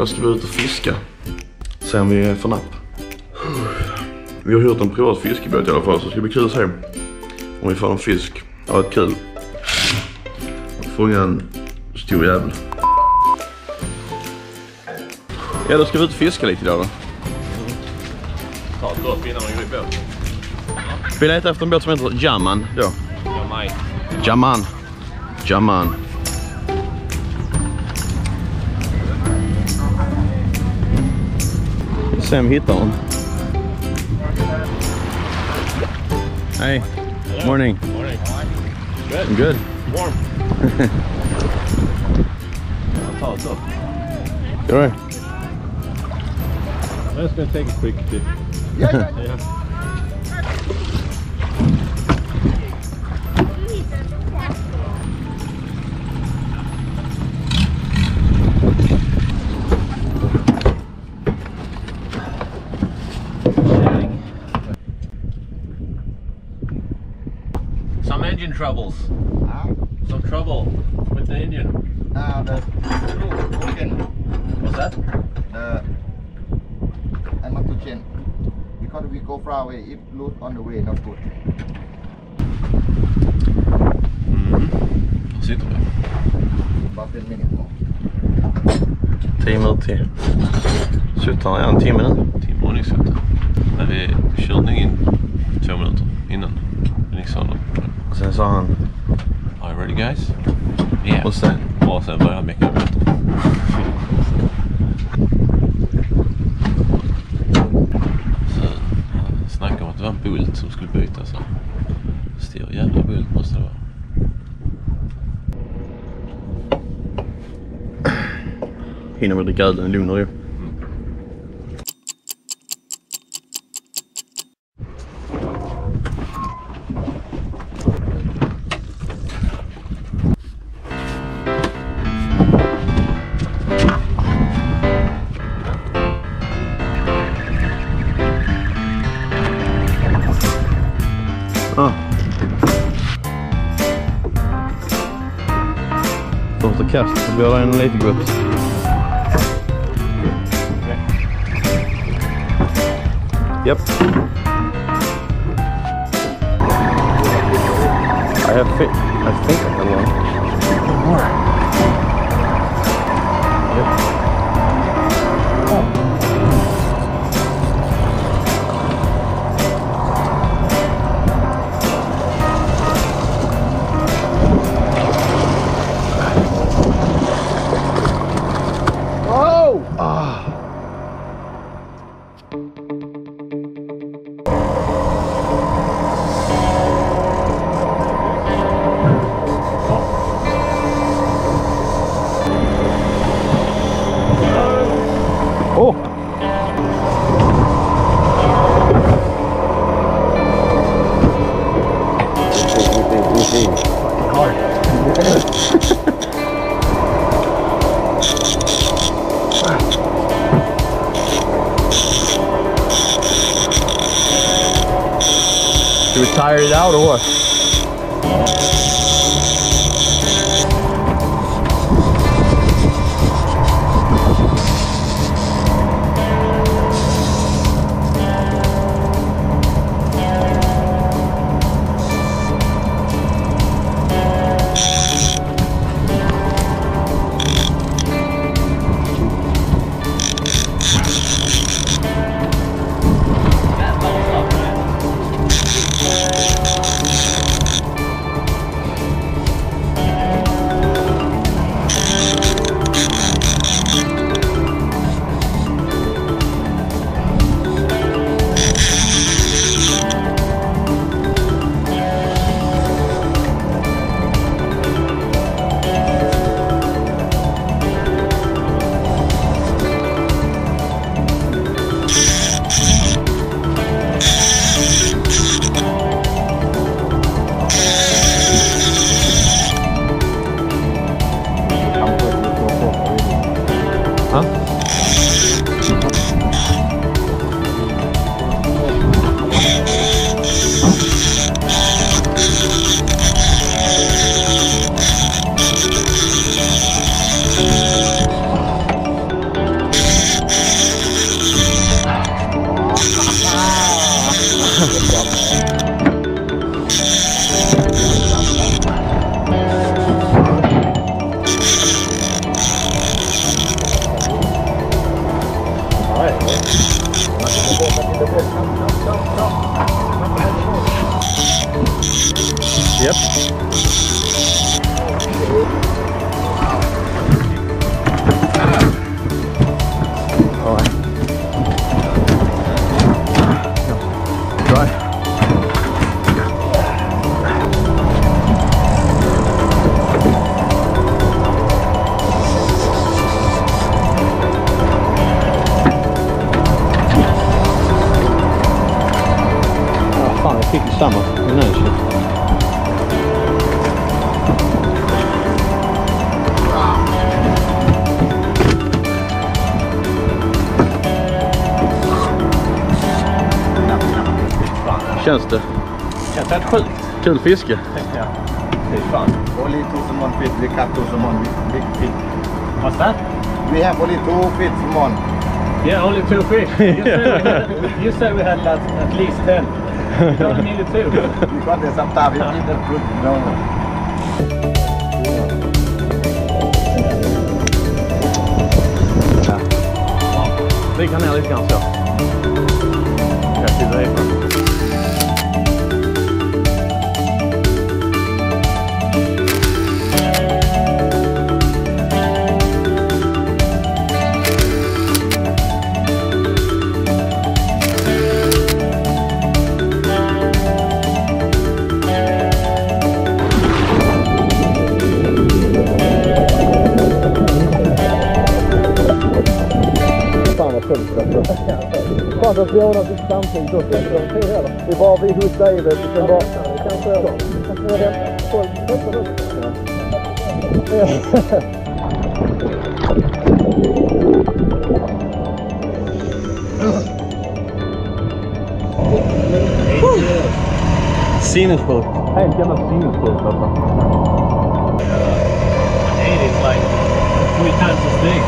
Då ska vi ut och fiska. Se om vi får napp. Vi har hyrt en privat fiskebåt i alla fall, så det ska bli kul att se om vi får en fisk. Ja, ett kul. Att fånga en stor jävel. Ja, då ska vi ut och fiska lite idag då. Ta ett lopp innan man går i båt. Vi letar efter en båt som heter Jaman. Ja. Jamai. Jaman. Jaman. Se om vi hittar den. Hey. Morning. Morning. Good. I'm good. Warm. Ta ett lopp. You're right. I'm just gonna take a quick dip. Yeah. Some engine troubles. Some trouble with the engine. The screw broken. What's that? I'm not to change because we go far away. If loose on the way, not good. Vad sitter vi? About 10 minutes more. 10 minuter till. Suttar han en timme nu. 10 morningsutte. Men vi körde nog in 2 minuter innan. Och sen sa han, Are you ready guys? Yeah. Och sen började han mecka upp lite. Så han snackade om att det var en bult som skulle bytas. Stor jävla bult måste det vara. hinner vi dricka ölen lugnare ju. Första kast så blir det en lite gott. Yep. I think I have one. More. Yep. Should we tire it out or what? Yep. All right. Dry. Fan, jag fick ju samma. Känns det? Känns rätt sjukt. Kul fiske. Ja. Det är fan. Only 2 salmon fish, we cut 2 salmon with big fish. What's that? We have only 2 fish salmon. Yeah, only 2 fish. You said we had at least 10. We only needed 2. Because there's sometimes we eat the fruit, no. Vi kan ner lite grann så. Jag tittar in. Skönt att vi ordnar sitt samtidigt också. Det är bara vi hos David och sen bara... Sinnessjukt. Helt jävla sinnessjukt alltså. It is like 3 times as big.